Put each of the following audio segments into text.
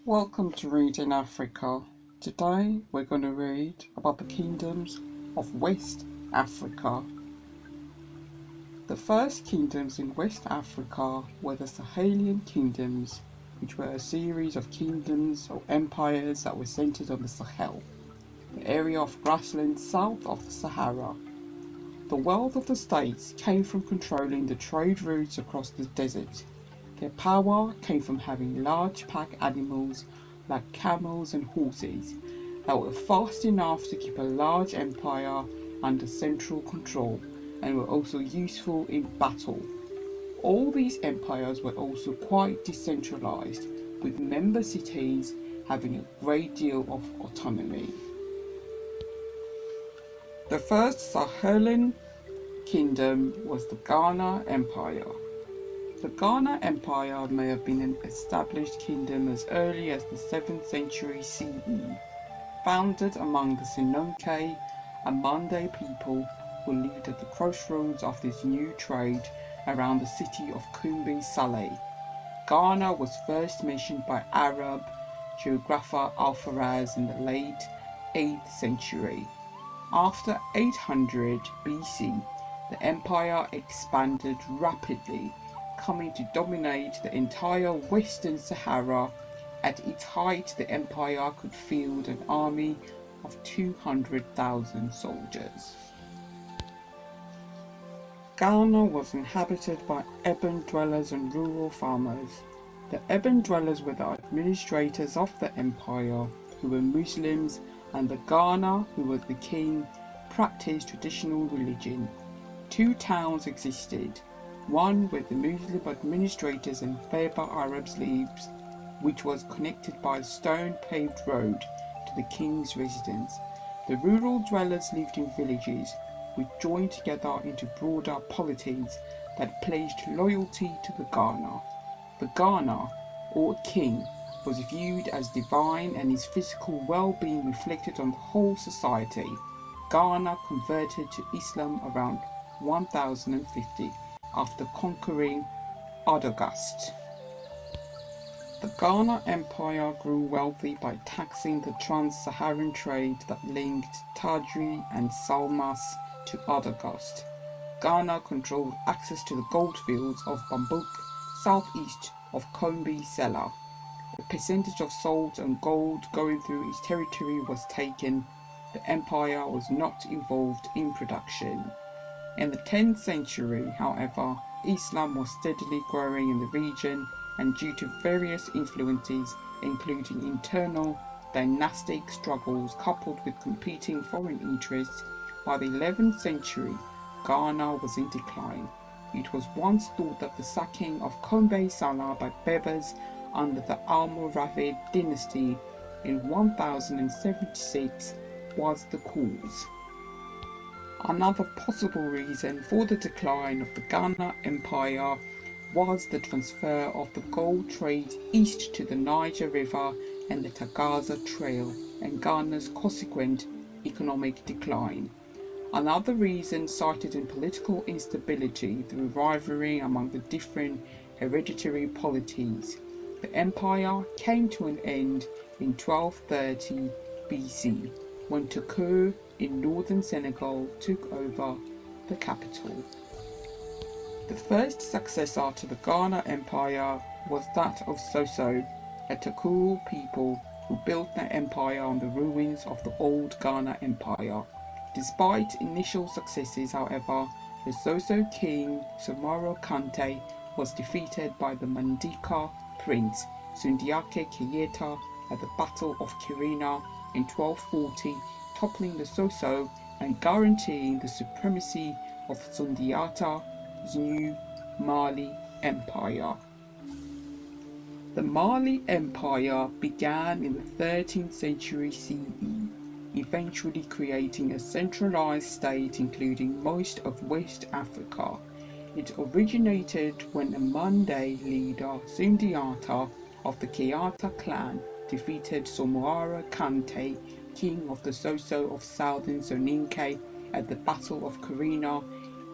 Welcome to Reading Africa. Today we're going to read about the kingdoms of West Africa. The first kingdoms in West Africa were the Sahalian Kingdoms, which were a series of kingdoms or empires that were centered on the Sahel, the area of grassland south of the Sahara. The wealth of the states came from controlling the trade routes across the desert. Their power came from having large pack animals like camels and horses that were fast enough to keep a large empire under central control and were also useful in battle. All these empires were also quite decentralized, with member cities having a great deal of autonomy. The first Sahelian kingdom was the Ghana Empire. The Ghana Empire may have been an established kingdom as early as the 7th century CE, founded among the Songhai and Mande people who lived at the crossroads of this new trade around the city of Kumbi Saleh. Ghana was first mentioned by Arab geographer Alfaraz in the late 8th century. After 800 BC, the empire expanded rapidly, coming to dominate the entire Western Sahara. At its height, the empire could field an army of 200,000 soldiers. Ghana was inhabited by urban dwellers and rural farmers. The urban dwellers were the administrators of the empire, who were Muslims, and the Ghana, who was the king, practiced traditional religion. Two towns existed, one where the Muslim administrators and Berber Arabs lived, which was connected by a stone-paved road to the king's residence. The rural dwellers lived in villages, which joined together into broader polities that pledged loyalty to the Ghana. The Ghana, or king, was viewed as divine and his physical well-being reflected on the whole society. Ghana converted to Islam around 1050 after conquering Adogast. The Ghana Empire grew wealthy by taxing the trans-Saharan trade that linked Tadri and Salmas to Adogast. Ghana controlled access to the goldfields of Bambouk, southeast of Kombi Sela. A percentage of salt and gold going through its territory was taken. The empire was not involved in production. In the 10th century, however, Islam was steadily growing in the region, and due to various influences, including internal dynastic struggles coupled with competing foreign interests, by the 11th century, Ghana was in decline. It was once thought that the sacking of Kombe Salah by Berbers under the Almoravid dynasty in 1076 was the cause. Another possible reason for the decline of the Ghana Empire was the transfer of the gold trade east to the Niger River and the Tagaza Trail, and Ghana's consequent economic decline. Another reason cited in political instability through rivalry among the different hereditary polities. The empire came to an end in 1230 BC when Tokur in northern Senegal took over the capital. The first successor to the Ghana Empire was that of Soso, a Tokur people who built their empire on the ruins of the old Ghana Empire. Despite initial successes, however, the Soso king Somaro Kante was defeated by the Mandika prince Sundiake Keita at the Battle of Kirina in 1240, toppling the Soso and guaranteeing the supremacy of Sundiata's new Mali Empire. The Mali Empire began in the 13th century CE, eventually creating a centralized state including most of West Africa. It originated when a Mande leader, Sundiata of the Keita clan, defeated Somaro Kante, king of the Soso of southern Soninke, at the Battle of Kirina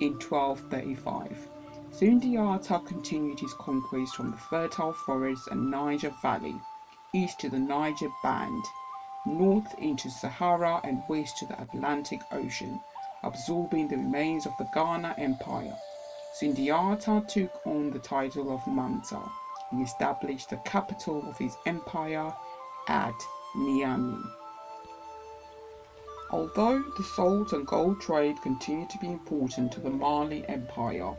in 1235. Sundiata continued his conquest from the fertile forests and Niger Valley. east to the Niger Band, north into Sahara and west to the Atlantic Ocean, absorbing the remains of the Ghana Empire. Sundiata took on the title of Mansa. He established the capital of his empire at Niamey. Although the salt and gold trade continued to be important to the Mali Empire,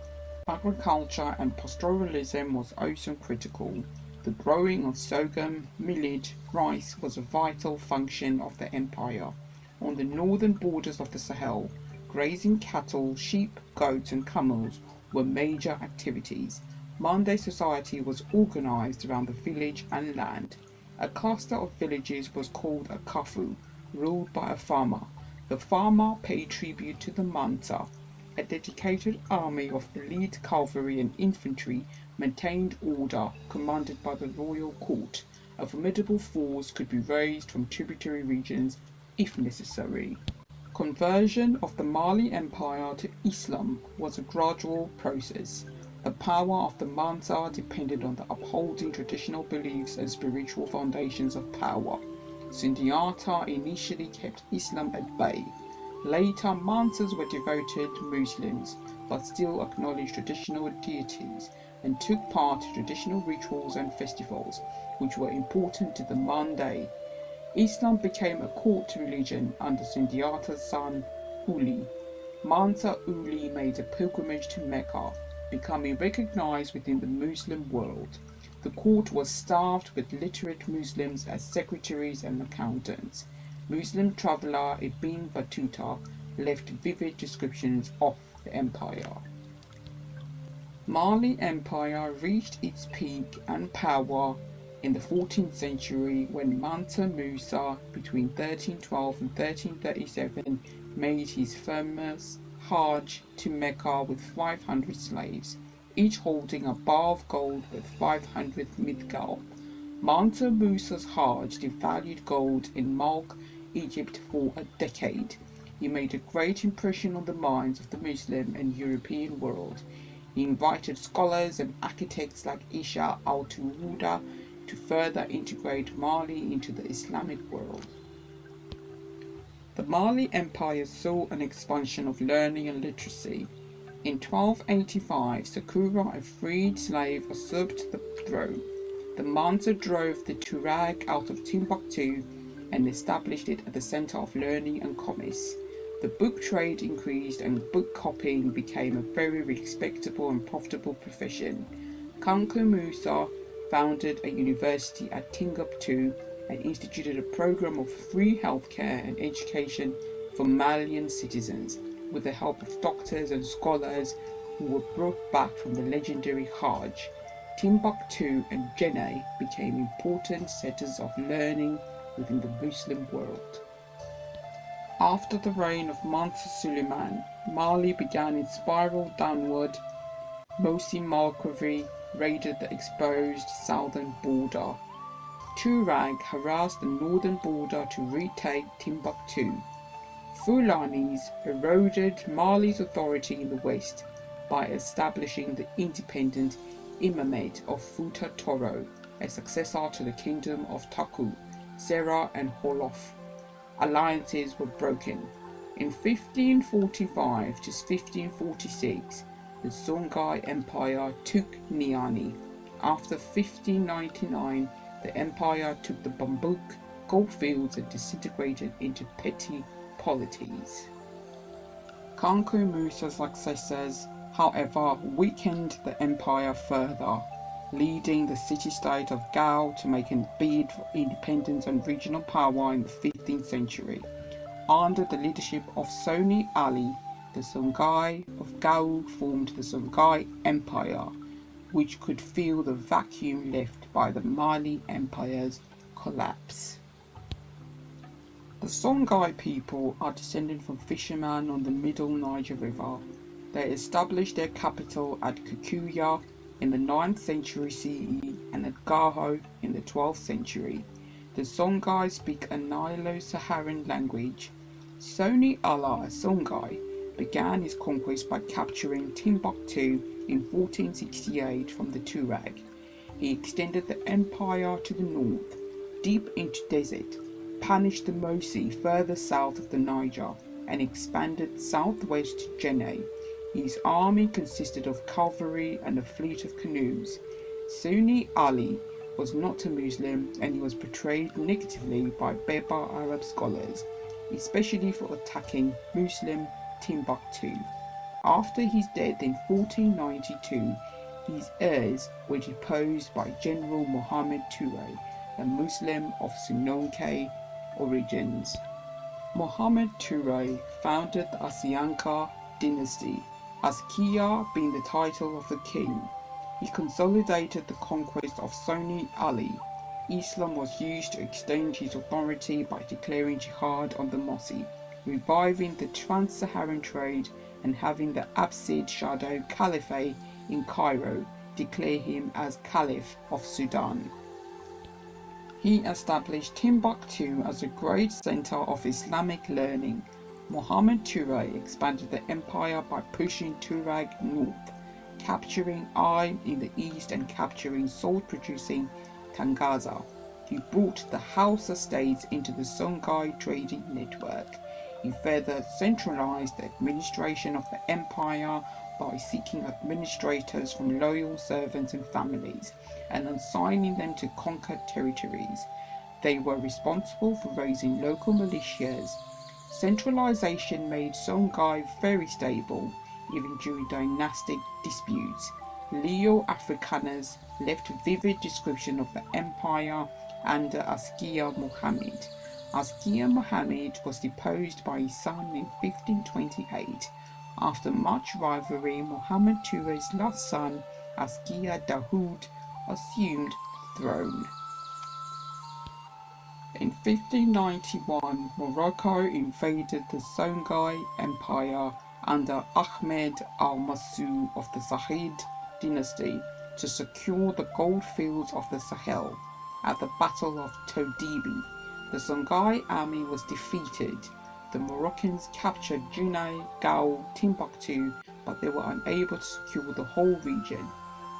agriculture and pastoralism was also critical. The growing of sorghum, millet, rice was a vital function of the empire. On the northern borders of the Sahel, grazing cattle, sheep, goats and camels were major activities. Mande society was organized around the village and land. A cluster of villages was called a kafu, ruled by a farmer. The farmer paid tribute to the Mansa. A dedicated army of elite cavalry and infantry maintained order, commanded by the royal court. A formidable force could be raised from tributary regions if necessary. Conversion of the Mali Empire to Islam was a gradual process. The power of the Mansa depended on the upholding traditional beliefs and spiritual foundations of power. Sundiata initially kept Islam at bay. Later, Mansas were devoted Muslims, but still acknowledged traditional deities and took part in traditional rituals and festivals, which were important to the Mande. Islam became a court religion under Sundiata's son, Uli. Mansa Uli made a pilgrimage to Mecca, becoming recognized within the Muslim world. The court was staffed with literate Muslims as secretaries and accountants. Muslim traveller Ibn Battuta left vivid descriptions of the empire. Mali Empire reached its peak and power in the 14th century when Mansa Musa, between 1312 and 1337, made his famous Hajj to Mecca with 500 slaves, each holding a bar of gold with 500 midgal. Mansa Musa's Hajj devalued gold in Malk, Egypt for a decade. He made a great impression on the minds of the Muslim and European world. He invited scholars and architects like Isha al-Tuhuda to further integrate Mali into the Islamic world. The Mali Empire saw an expansion of learning and literacy. In 1285, Sakura, a freed slave, usurped the throne. The Mansa drove the Tuareg out of Timbuktu and established it at the center of learning and commerce. The book trade increased and book copying became a very respectable and profitable profession. Kanko Musa founded a university at Timbuktu and instituted a program of free healthcare and education for Malian citizens, with the help of doctors and scholars who were brought back from the legendary Hajj. Timbuktu and Jenne became important centers of learning within the Muslim world. After the reign of Mansa Suleiman, Mali began its spiral downward. Mosi Malkavi raided the exposed southern border. Tuareg harassed the northern border to retake Timbuktu. Fulanis eroded Mali's authority in the west by establishing the independent Imamate of Futa Toro, a successor to the kingdom of Taku, Serra and Holof. Alliances were broken. In 1545 to 1546, the Songhai Empire took Niani. After 1599, the empire took the Bambouk goldfields and disintegrated into petty polities. Kanko Musa's successors, however, weakened the empire further, leading the city-state of Gao to make a bid for independence and regional power in the 15th century. Under the leadership of Soni Ali, the Songhai of Gao formed the Songhai Empire, which could fill the vacuum left by the Mali Empire's collapse. The Songhai people are descended from fishermen on the middle Niger River. They established their capital at Kikuya in the 9th century CE and at Gaho in the 12th century. The Songhai speak a Nilo-Saharan language. Soni Allah Songhai began his conquest by capturing Timbuktu in 1468 from the Tuareg. He extended the empire to the north. deep into desert, punished the Mosi further south of the Niger, and expanded southwest to Jenne. His army consisted of cavalry and a fleet of canoes. Sunni Ali was not a Muslim, and he was portrayed negatively by Berber Arab scholars, especially for attacking Muslim Timbuktu. After his death in 1492, his heirs were deposed by General Mohammed Touré, a Muslim of Songhai origins. Mohammed Touré founded the Asianka dynasty, Askia being the title of the king. He consolidated the conquest of Sunni Ali. Islam was used to extend his authority by declaring jihad on the Mosi, reviving the trans-Saharan trade, and having the Abbasid shadow Caliphate in Cairo declare him as Caliph of Sudan. He established Timbuktu as a great center of Islamic learning. Mohammed Touré expanded the empire by pushing Tuareg north, capturing Ain in the east and capturing salt-producing Tangaza. He brought the Hausa states into the Songhai trading network. He further centralized the administration of the empire by seeking administrators from loyal servants and families and assigning them to conquered territories. They were responsible for raising local militias. Centralization made Songhai very stable, even during dynastic disputes. Leo Africanus left a vivid description of the empire under Askia Muhammad. Askia Muhammad was deposed by his son in 1528. After much rivalry, Mohammed Touré's last son, Askia Dahoud, assumed the throne. In 1591, Morocco invaded the Songhai Empire under Ahmed al-Mansur of the Zahid dynasty to secure the gold fields of the Sahel. At the Battle of Todibi, the Songhai army was defeated. The Moroccans captured Jenne, Gao, Timbuktu, but they were unable to secure the whole region.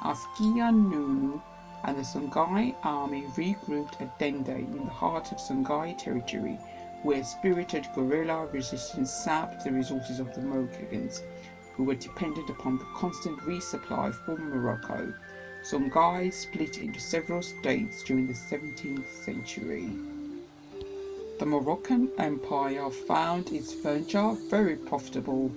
Askia Nunu and the Songhai army regrouped at Dende in the heart of Songhai territory, where spirited guerrilla resistance sapped the resources of the Moroccans, who were dependent upon the constant resupply from Morocco. Songhai split into several states during the 17th century. The Moroccan Empire found its venture very profitable.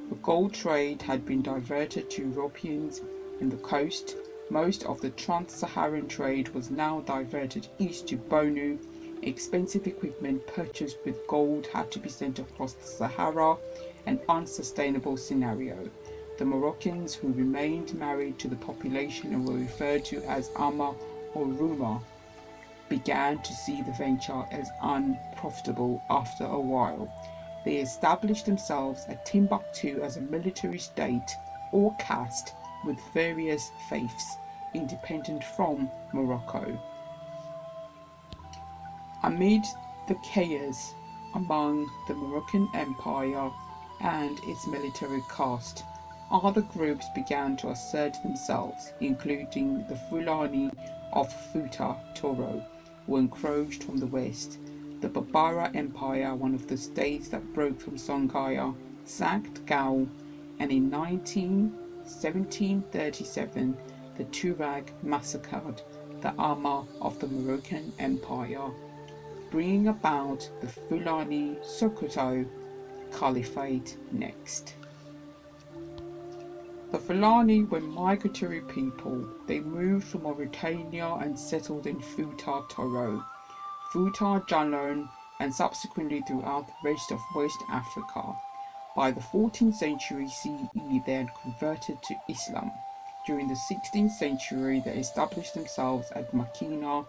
The gold trade had been diverted to Europeans in the coast. Most of the trans-Saharan trade was now diverted east to Bonu. Expensive equipment purchased with gold had to be sent across the Sahara, an unsustainable scenario. The Moroccans, who remained married to the population and were referred to as Ama or Ruma, began to see the venture as unprofitable after a while. They established themselves at Timbuktu as a military state or caste with various faiths, independent from Morocco. Amid the chaos among the Moroccan Empire and its military caste, other groups began to assert themselves, including the Fulani of Futa Toro, who encroached from the west. The Barbara Empire, one of the states that broke from Songhai, sacked Gao, and in 1737 the Tuareg massacred the Ama of the Moroccan Empire, bringing about the Fulani Sokoto Caliphate next. The Fulani were migratory people. They moved from Mauritania and settled in Futa Toro, Futa Jalon, and subsequently throughout the rest of West Africa. By the 14th century CE, they had converted to Islam. During the 16th century, they established themselves at Makina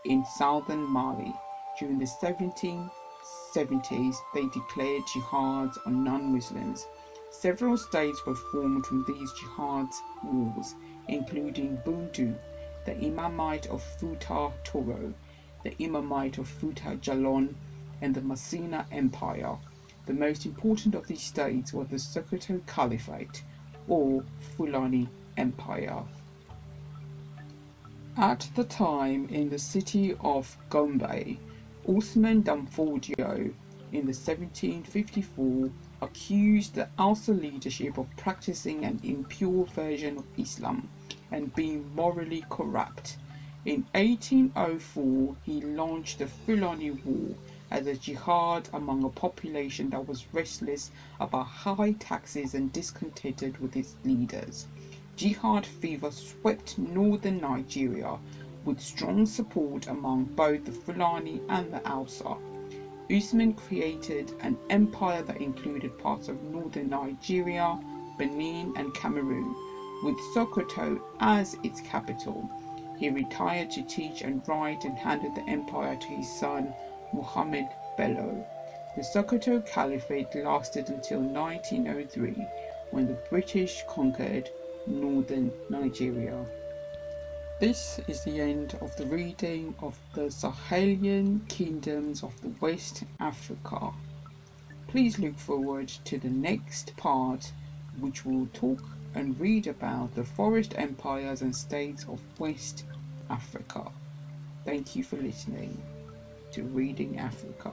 in southern Mali. During the 1770s, they declared jihads on non-Muslims. Several states were formed from these jihad wars, including Bundu, the Imamite of Futa Toro, the Imamite of Futa Jalon, and the Masina Empire. The most important of these states was the Sokoto Caliphate, or Fulani Empire. At the time, in the city of Gombe, Osman Danfodio in the 1754 accused the Hausa leadership of practicing an impure version of Islam and being morally corrupt. In 1804, he launched the Fulani War as a jihad among a population that was restless about high taxes and discontented with its leaders. Jihad fever swept northern Nigeria with strong support among both the Fulani and the Hausa. Usman created an empire that included parts of northern Nigeria, Benin, and Cameroon, with Sokoto as its capital. He retired to teach and write and handed the empire to his son Muhammad Bello. The Sokoto Caliphate lasted until 1903, when the British conquered northern Nigeria. This is the end of the reading of the Sahelian Kingdoms of the West Africa. Please look forward to the next part, which will talk and read about the forest empires and states of West Africa. Thank you for listening to Reading Africa.